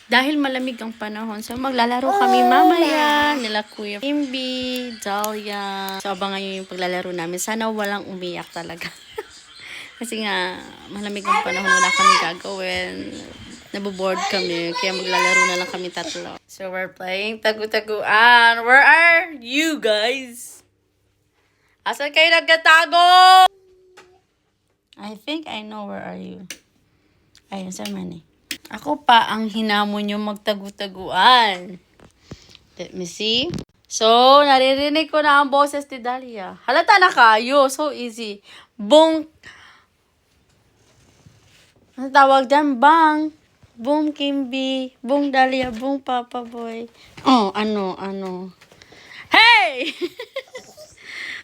Dahil malamig ang panahon, so maglalaro kami mamaya nila Kuya Kimby, Dahlia. So abangan nyo yung paglalaro namin. Sana walang umiyak talaga. Kasi nga, malamig ang panahon, wala kami gagawin. Naboboard kami, kaya maglalaro na lang kami tatlo. So we're playing tagu-taguan. Where are you guys? Asan kayo nagtatago? I think I know where are you. Ayun, sa mani. Ako pa ang hinamon yung magtagu-taguan. Let me see. So, naririnig ko na ang boses ni Dahlia. Halata na kayo. So easy. Bong. Ano tawag dyan? Bang. Boom Kimby. Boom Dahlia. Boom Papa Boy. Oh, ano. Hey!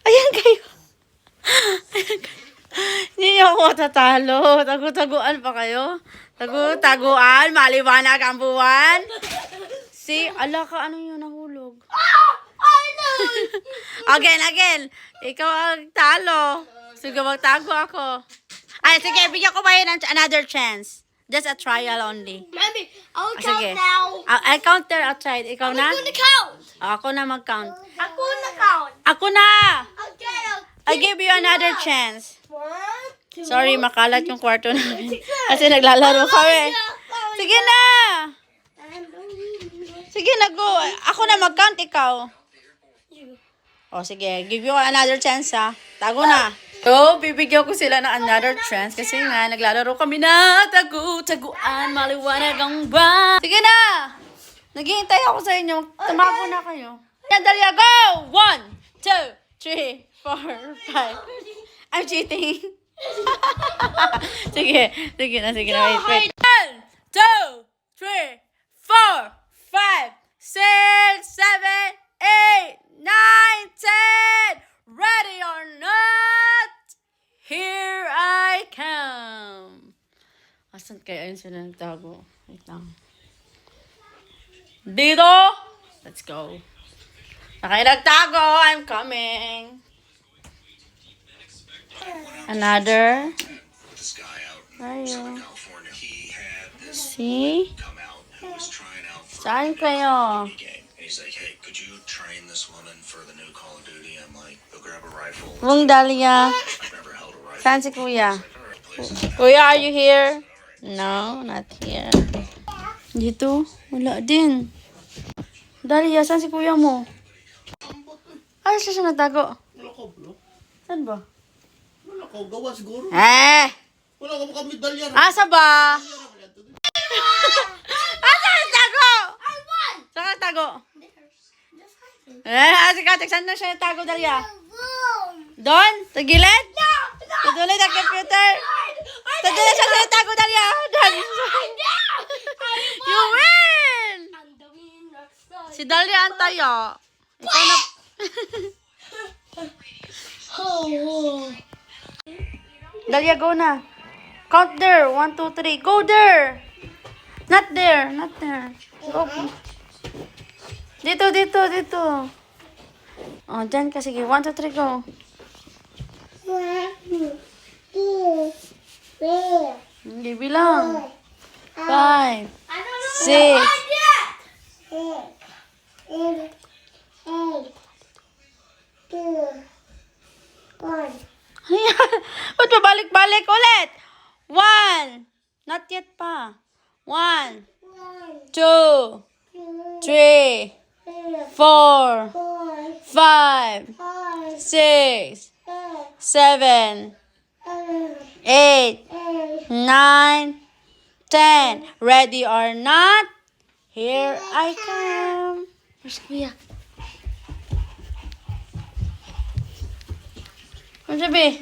Ayan kayo. Ayan kayo. Hindi niyo ako tatalo. Tagu-taguan pa kayo. Tagu-taguan. Maliwanag ang buwan. See? Ala ka, ano yun? Nahulog. Again. Ikaw ang talo. Sige, magtago ako. Ay, sige, bigyan ko ba yun another chance? Just a trial only. Mommy, I'll count Sige. now. I'll count there outside. Ikaw I'm na? gonna count. Ako na mag-count. I'm gonna count. Ako na! Okay. I give you another chance. 1, 2. Sorry, makalat yung kwarto namin. Kasi naglalaro kami. Sige na! Sige na, go. Ako na mag-count, ikaw. O, sige. Give you another chance, ha. Tago na. So, bibigyan ko sila ng another chance kasi nga, naglalaro kami na tagu-taguan, maliwanag ang ba. Sige na! Naghihintay ako sa inyo. Tumago na kayo. Dahlia, go! 1, 2, 3, 4, 5. I'm cheating. Sige na. Wait. 1, 2, 3, 4, 5, 6, 7, 8, 9, 10. Ready or not, here I come. Asan kaya yun sila nagtago? Wait lang. Dito! Let's go. Na kayo nagtago, I'm coming. Another. Ayo. See? Saan kayo? He's like, hey, could you train this woman for the new Call of Duty? I'm like, go grab a rifle. Bung Dahlia. I've never held a rifle. Saan si Kuya? All right, Kuya, are you here? No, not here. Dito? Wala din. Dahlia, saan si Kuya mo? Ay, siya nagtago. Wala ka, bro. Saan ba? Wala ka, gawa siguro. Wala ka kami dalyan. Asa ba? Asa nagtago? I won. Saan nagtago? Just like it. Si Katek, saan na siya nagtago, Dahlia? Boom. Doon? Sa gilid? No. Tutuloy sa computer? Tutuloy siya nagtago, Dahlia. Doon. You win! I'm the winner. Si Dahlia ang tayo. Ikaw na... Dahlia, go na. Count there. 1, 2, 3. Go there. Not there. Go. Dito. Oh, dyan ka. Sige. 1, 2, 3, go. 1, 2, 3. Hindi bilang. 5. I don't know. 6. yet. 8, 2, 1. Ayan. Ba't pabalik-balik ulit? 1. Not yet pa. 1, 2, 3, 4, 5, 6, 7, 8, 9, 10. Ready or not? Here I come. Where's Kuya? Ano sabi?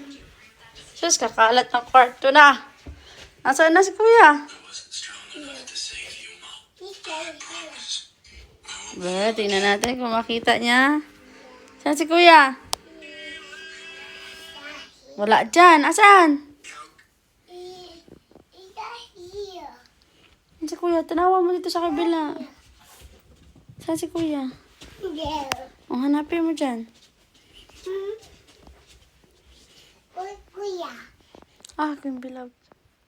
Sus, kakalat ng kwarto na. Nasaan na si Kuya? Ba, tingnan natin kung makita niya. Saan si Kuya? Wala dyan. Asan? Saan si Kuya? Tanawa mo dito sa kabila. Saan si Kuya? O, hanapin mo dyan. Ah, Queen Bilab.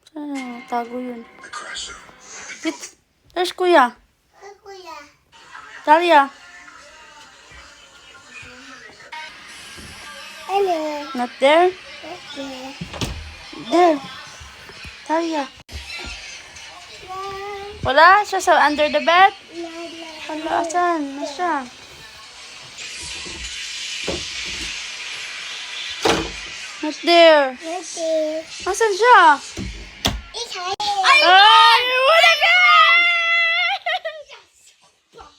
Saan na? Tago yun. The crash. Bit. There's Kuya. Kuya. Dalia. Hello. Not there? Okay. There. Dalia. Wala siya sa under the bed? Hala, asan na siya? Not there. Okay. Asan siya? Ay! Wala ka!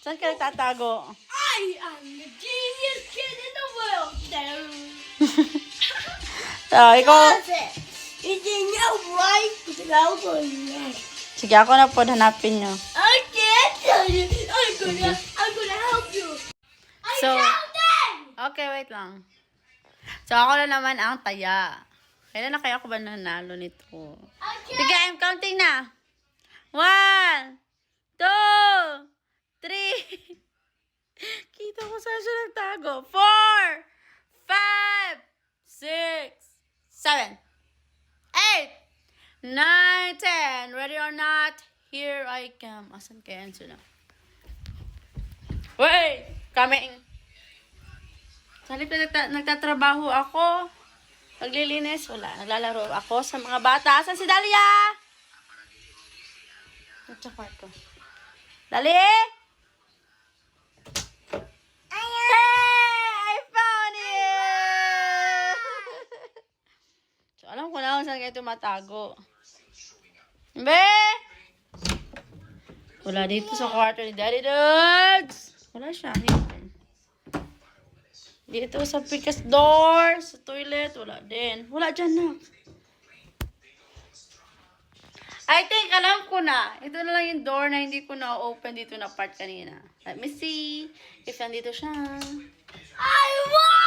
Saan ka nagtatago? I am the genius kid in the world. Ikaw. You didn't know right? Sige, ako na po hanapin nyo. I can't tell you. I'm gonna help you. So, Counting! okay, wait lang. So, ako na naman ang taya. Kailan na kaya ako ba nanalo nito? Sige, I'm counting na. 1, 2, 3. Kita ko saan siya nagtago. 4, 5, 6, 7, 8, 9, 10. Ready or not, here I come. Asan kaya yan sila? Wait! Coming! Sa halip na nagtatrabaho ako. Paglilinis, wala. Naglalaro ako sa mga bata. Asan si Dalia? Sa kwarto. Dali! Hey! I found you! So, alam ko na kung saan kayo tumatago. Be! Wala dito sa kwarto ni Daddy Dogs. Wala siya. Hidden. Dito sa pikas door, sa toilet, wala din. Wala dyan na. I think, alam ko na. Ito na lang yung door na hindi ko na-open dito na part kanina. Let me see if nandito siya. I won!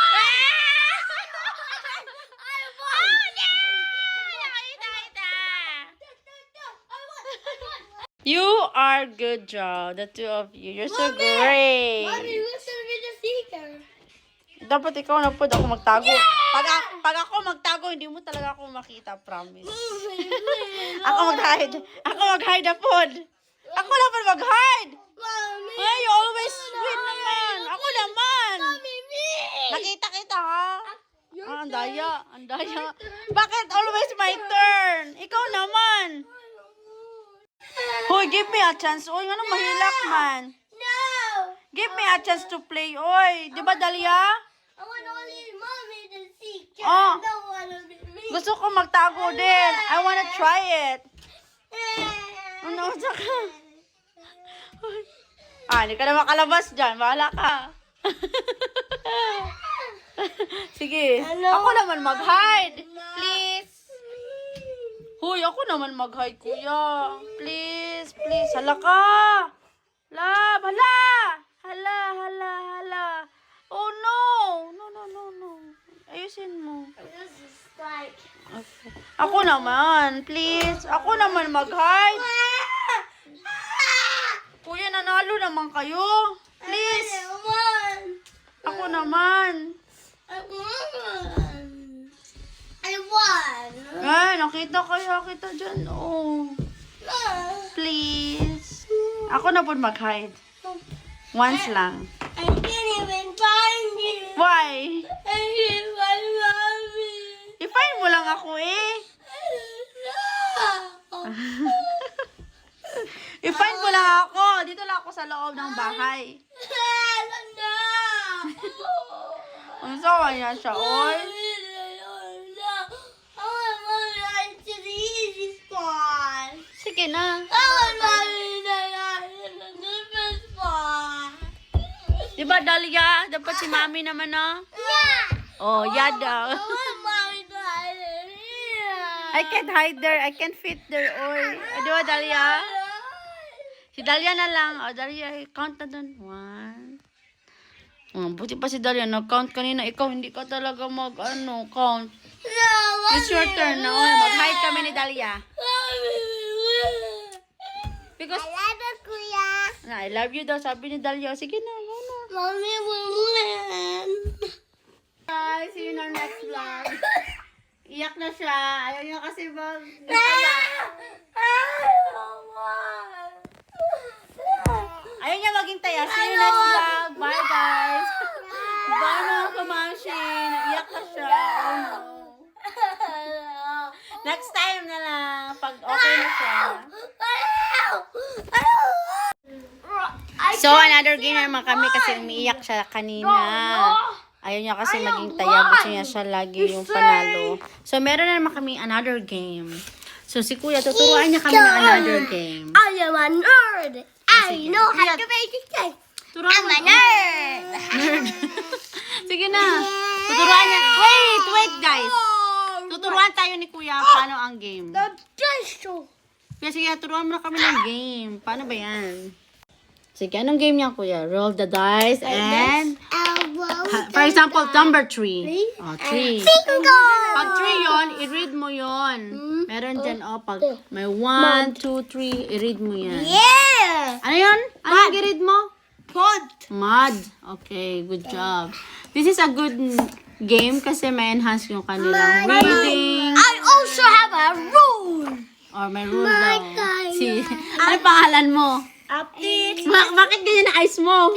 You are good job, the two of you. You're so great. Mommy, listen to the speaker. Dapat ikaw na po ako magtago. Pag ako magtago, hindi mo talaga ako makita, promise. Ako mag-hide. Ako mag-hide na po. Ako na po mag-hide. Mommy. Ay, you always win naman. Ako naman. Mommy, me. Nakita kita, ha? Ah, ang daya. Ang daya. Bakit always my turn? Ikaw naman. Hoy, give me a chance. Oy, ano mahilak man. No. Give me a chance to play. Oy, di ba, Dalia? I want only mommy to see. Oh. No one will be me. Gusto ko magtago din. I wanna try it. Ano, saka? Hindi ka na makalabas dyan. Bahala ka. Sige. Ako naman mag-hide. Please. Hoy, ako naman mag-hide, kuya. Please, please. Hala ka. Hala. Hala. Oh, no. No. Ayusin mo. This is like. Okay. Ako naman, please. Ako naman mag-hide. Kuya, nanalo naman kayo. Please. Ako naman. I won. Ay, nakita kaya kita dyan. Oh. Please. Ako na po mag-hide. Once lang. I can't even find you. Why? I can't find mommy. I-find mo lang ako eh. I-find mo lang ako. Dito lang ako sa loob ng bahay. Ang sawa niya siya, oy. Sige na. Di ba, Dalia? Dapat si Mami naman, no? Oh, yada. I can't hide there. I can't fit there, oy. Di ba, Dalia? Si Dalia na lang. Oh, Dalia, count na dun. 1. Oh, buti pa si Dalia. Nag-count kanina. Ikaw, hindi ka talaga count. It's your turn na. Oh, mag-hide kami ni Dalia. Because, I love you daw. Sabi ni Dalia. Sige na, go na. Mommy will win. Bye. See you in our next vlog. Iyak na siya. Ayaw niya kasi I don't want. Ayun niya maging taya. See you next vlog. Bye, guys. Bye, mga kamashi. Naiyak na siya. Oh, no. Next time na lang. Pag okay na siya. So, another game naman kami kasi umiiyak siya kanina. Ayaw niya kasi maging taya. Gusto niya siya lagi yung panalo. So, meron na naman kami another game. So, si Kuya, tuturuan niya kami ng another game. I am a nerd. I know how to make it cake. Turuan I'm mo. a nerd. Nerd. Sige na. Tuturuan niya. Wait, guys. Tuturuan tayo ni Kuya paano ang game. Kaya sige, turuan mo na kami ng game. Paano ba yan? Sige, anong game niya, Kuya? Roll the dice and... For example, number 3. Oh, 3. Pag 3 yon, i-read mo yon. Meron dyan, pag may 1, 2, 3, i-read mo yan. Yeah. Ano yun? Ano yung i-read mo? Pod. Mud. Okay, good job. This is a good game kasi may enhance yung kanilang reading. I also have a rule. Or may rule daw. Si, ano pangalan mo? Update. Bakit ganyan na eyes mo?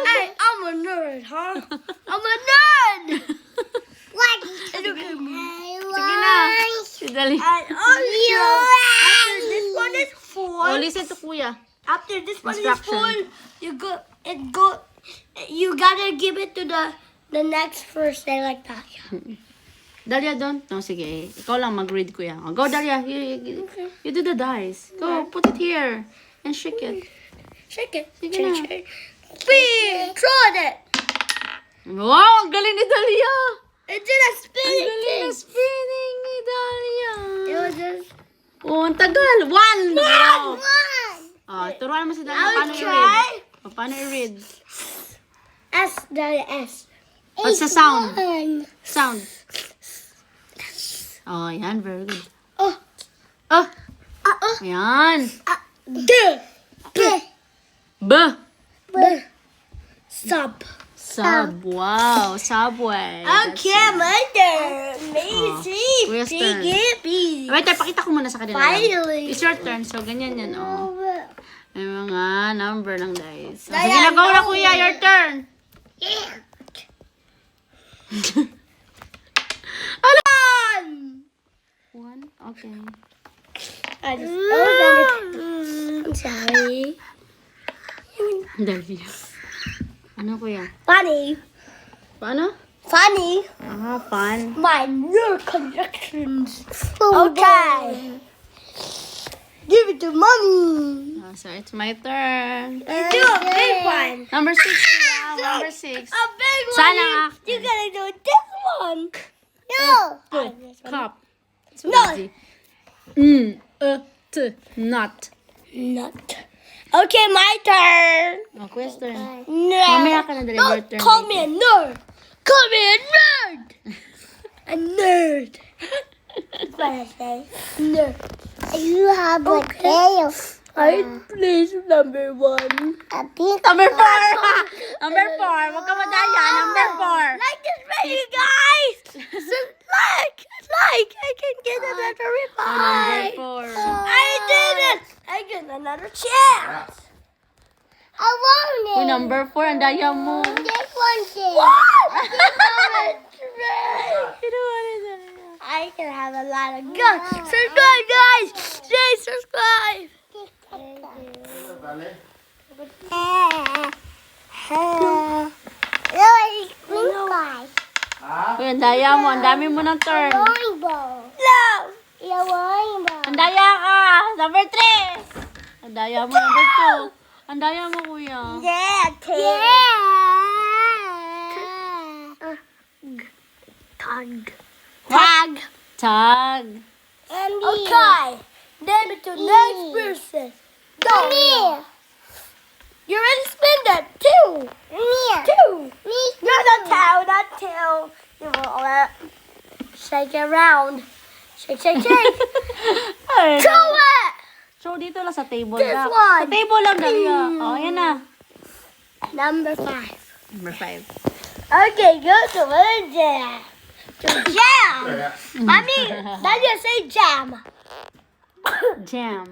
Hey, I'm a nerd, huh? I'm a nerd. What? Look at me. Sige na. Dali. And also, after this one is full. Oh, listen to Kuya. After this one is Instruction. full, you gotta give it to the next person like that. Dalia, don't. No, sige. Ikaw lang mag-read, Kuya. Oh, go, Dalia. You do the dice. Go, put it here. And shake it. Shake it. Sige Shake, na. shake. Bing! Throw it. Wow, ang galing ni Dalia. It did a Ang spinning galing thing. na spinning ni Dalia. It was just Oh, ang tagal. 1. Wow. one. Oh, turuan mo si Dalia I'll paano try. i-read. Oh, paano i-read? S, the S. What's the sound? One. Sound. Oh, yan. Very good. Oh. Oh, ayan. D. B. B. B. Sub. Sub. Wow. Subway. That's Okay, my turn. Macy. Kuya's turn. Piggy. Wait, pakita ko muna sa kanila. Finally. It's your turn. So, ganyan yan, oh. May mga number lang, guys. So, sige Daya, na, go na, no. Kuya. Your turn. One? Okay. I'm sorry. Dali. Ano, Kuya? Funny. Paano? Funny. Fun. My new connections. Okay. Give it to mommy. So, it's my turn. Do a big one. Number 6. Wow, number 6. A big one. Sana You gotta do this one. No. Cup. So No. easy. Not. Not. Okay, my turn. Oh, Kuya's turn. No. Mamaya ka na dali, your turn. Call me a nerd. Call me a nerd. A nerd. That's what I say. Nerd. You have a tail. I place number 1. Number 4. Number 4. Huwag ka madaya. Number 4. Like this video, guys. So like. I can get another reply. Number 4. I did it. I get another chance. I won it. Oh, number 4. Ang daya mo. This one did. What? I can have a lot of guns. Subscribe, guys. Stay subscribe. Uy, ang daya mo. Ang dami mo ng turn. No. Ang daya ka. Number 3. Ang daya mo. Number 2. Ang daya mo, Kuya. Yeah. Tag. Tag. Okay. Name it to next person. Go. You already spin that. 2. 2. No, not tail. Not tail. You will shake it around. Shake, shake, shake. Throw it. So, dito lang sa table This lang. one. Sa table lang, Dalia. Oh, yan na. Number 5. Number 5. Okay, go to jam. To jam. Mommy, Daddy, say jam. Jam.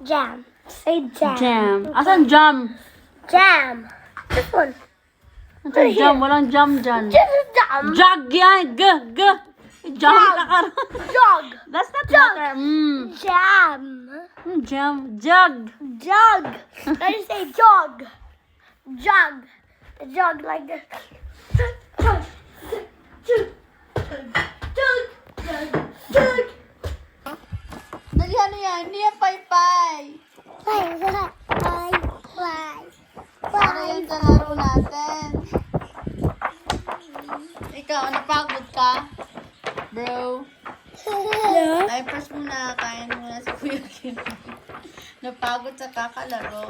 Jam. Say jam. Jam. Asan jam? Jam. This one. Jam, walang jam dyan. This is jam. Jug yan, g. Jam ka karon. Jug. That's not Jug. water. Jam. Jam, jug. Jug. Let me say jug. Jug. A jug like this. Jug. Jug. Jug. Jug. Jug. Dali, ano yan? Hindi yan pay-pay. Ano yan sa laro natin? Ikaw, napagod ka? Bro. Ay, first muna, kain muna si Kuya Kim. Napagod sa kakalaro.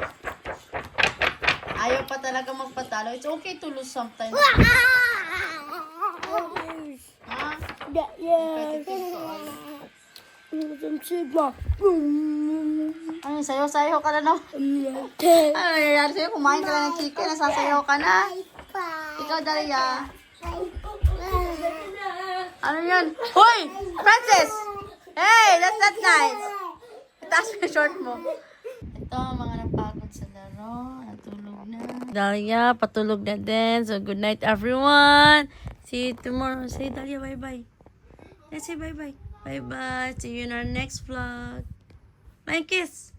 Ayaw pa talaga magpatalo. It's okay to lose sometimes. Ha? Yeah. Ano, sayo-sayo ka na no? Ano nangyayari sa'yo? Kumain ka lang ng chicken, nasasayaw ka na. Ikaw, Daria. Ano yan? Hoy! Francis! Hey! That's not nice! Itaas mo yung short mo. Ito, mga napagod sa laro. Natulog na. Daria, patulog na din. So, good night, everyone. See you tomorrow. Say, Daria, bye-bye. Let's say bye-bye. Bye-bye. See you in our next vlog. Bye, kiss.